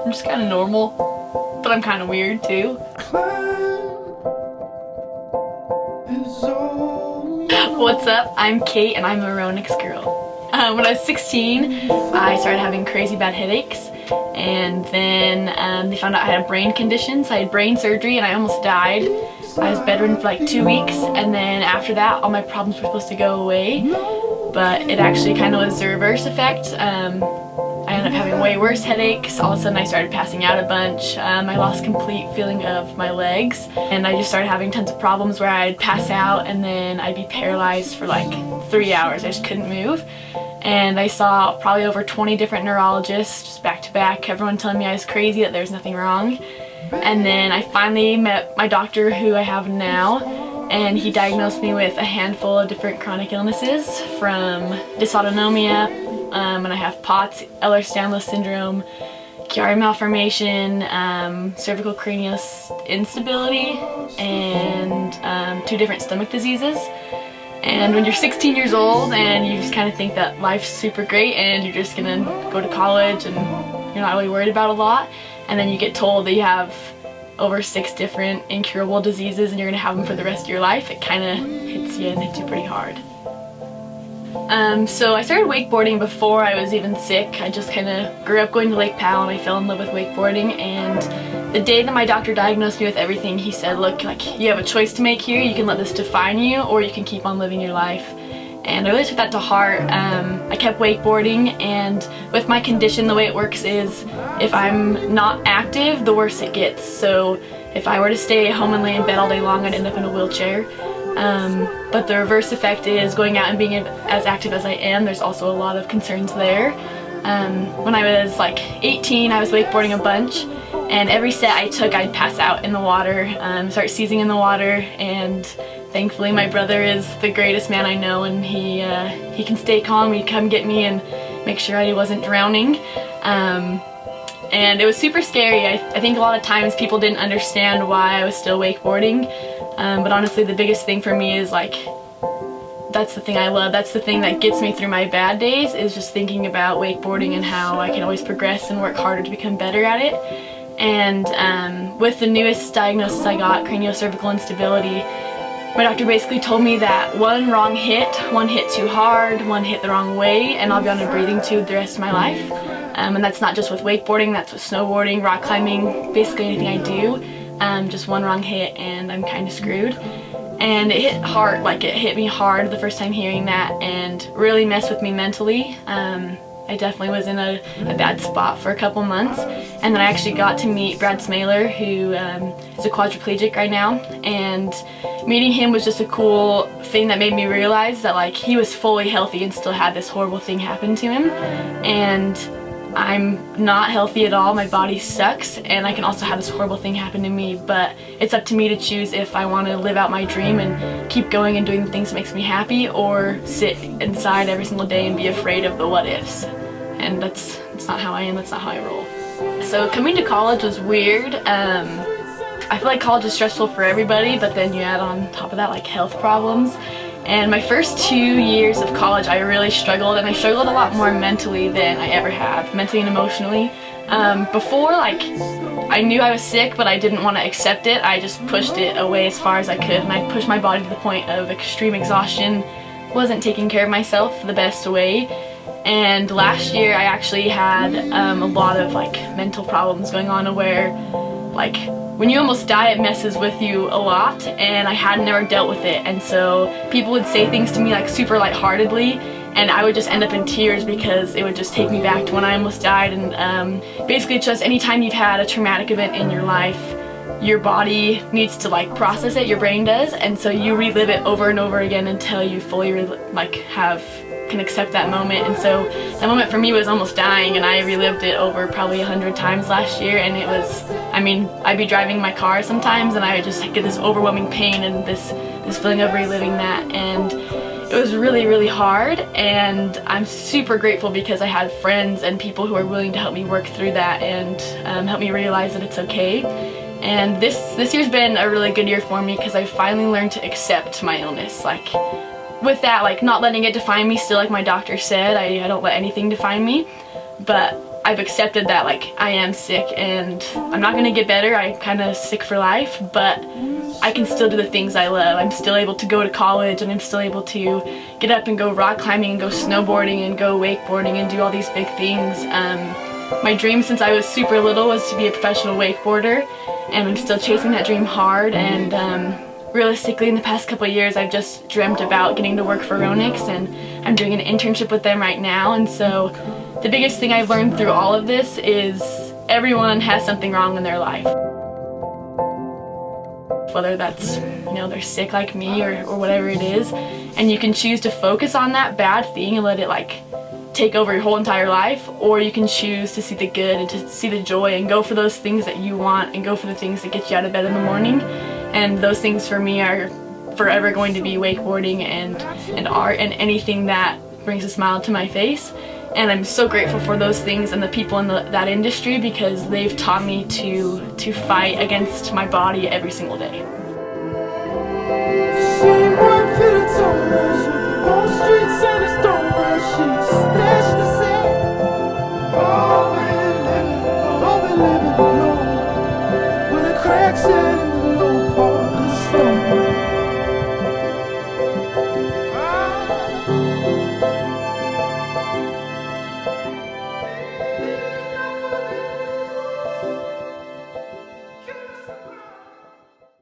I'm just kind of normal, but I'm kind of weird too. What's up? I'm Kate and I'm a RONIX girl. When I was 16, I started having crazy bad headaches, and then they found out I had a brain condition, so I had brain surgery and I almost died. I was bedridden for like 2 weeks, and then after that all my problems were supposed to go away, but it actually kind of was the reverse effect. I ended up having way worse headaches. All of a sudden I started passing out a bunch. I lost complete feeling of my legs, and I just started having tons of problems where I'd pass out and then I'd be paralyzed for like 3 hours. I just couldn't move. And I saw probably over 20 different neurologists just back to back, everyone telling me I was crazy, that there was nothing wrong. And then I finally met my doctor, who I have now, and he diagnosed me with a handful of different chronic illnesses, from dysautonomia, and I have POTS, Ehlers-Danlos syndrome, Chiari malformation, cervical cranial instability, and 2 different stomach diseases. And when you're 16 years old and you just kind of think that life's super great and you're just gonna go to college and you're not really worried about a lot, and then you get told that you have over 6 different incurable diseases and you're gonna have them for the rest of your life, it kind of hits you and hits you pretty hard. So I started wakeboarding before I was even sick. I just kind of grew up going to Lake Powell and I fell in love with wakeboarding, and the day that my doctor diagnosed me with everything, he said, look, like, you have a choice to make here. You can let this define you, or you can keep on living your life. And I really took that to heart. I kept wakeboarding, and with my condition, the way it works is if I'm not active, the worse it gets. So if I were to stay home and lay in bed all day long, I'd end up in a wheelchair. But the reverse effect is going out and being as active as I am, there's also a lot of concerns there. When I was like 18, I was wakeboarding a bunch, and every set I took I'd pass out in the water, start seizing in the water, and thankfully my brother is the greatest man I know, and he can stay calm. He'd come get me and make sure I wasn't drowning. And it was super scary. I think a lot of times people didn't understand why I was still wakeboarding, but honestly the biggest thing for me is like, that's the thing I love. That's the thing that gets me through my bad days, is just thinking about wakeboarding and how I can always progress and work harder to become better at it. And with the newest diagnosis I got, craniocervical instability, my doctor basically told me that one wrong hit, one hit too hard, one hit the wrong way, and I'll be on a breathing tube the rest of my life. And that's not just with wakeboarding, that's with snowboarding, rock climbing, basically anything I do. Just one wrong hit and I'm kind of screwed. And it hit hard, like it hit me hard the first time hearing that, and really messed with me mentally. I definitely was in a bad spot for a couple months, and then I actually got to meet Brad Smaler, who is a quadriplegic right now, and meeting him was just a cool thing that made me realize that like he was fully healthy and still had this horrible thing happen to him, and I'm not healthy at all. My body sucks, and I can also have this horrible thing happen to me, but it's up to me to choose if I want to live out my dream and keep going and doing the things that makes me happy, or sit inside every single day and be afraid of the what ifs. And that's not how I am, that's not how I roll. So coming to college was weird. I feel like college is stressful for everybody, but then you add on top of that like health problems. And my first 2 years of college I really struggled, and I struggled a lot more mentally than I ever have, mentally and emotionally. Before, like, I knew I was sick, but I didn't want to accept it. I just pushed it away as far as I could, and I pushed my body to the point of extreme exhaustion, wasn't taking care of myself the best way. And last year I actually had a lot of like mental problems going on, where like when you almost die, it messes with you a lot, and I had never dealt with it. And so people would say things to me like super lightheartedly, and I would just end up in tears because it would just take me back to when I almost died. And basically it's just anytime you've had a traumatic event in your life, your body needs to like process it, your brain does, and so you relive it over and over again until you fully can accept that moment. And so that moment for me was almost dying, and I relived it over probably 100 times last year, and it was, I mean, I'd be driving my car sometimes and I would just get this overwhelming pain and this feeling of reliving that, and it was really, really hard. And I'm super grateful because I had friends and people who are willing to help me work through that and help me realize that it's okay. And this year's been a really good year for me because I finally learned to accept my illness. Like, with that, like, not letting it define me still, like my doctor said, I don't let anything define me, but I've accepted that like I am sick and I'm not gonna get better. I'm kind of sick for life, but I can still do the things I love. I'm still able to go to college, and I'm still able to get up and go rock climbing and go snowboarding and go wakeboarding and do all these big things. My dream since I was super little was to be a professional wakeboarder, and I'm still chasing that dream hard. And realistically, in the past couple of years, I've just dreamt about getting to work for RONIX, and I'm doing an internship with them right now. And so the biggest thing I've learned through all of this is everyone has something wrong in their life. Whether that's, you know, they're sick like me or whatever it is, and you can choose to focus on that bad thing and let it like take over your whole entire life, or you can choose to see the good and to see the joy and go for those things that you want and go for the things that get you out of bed in the morning. And those things for me are forever going to be wakeboarding and art and anything that brings a smile to my face. And I'm so grateful for those things and the people in that industry, because they've taught me to fight against my body every single day.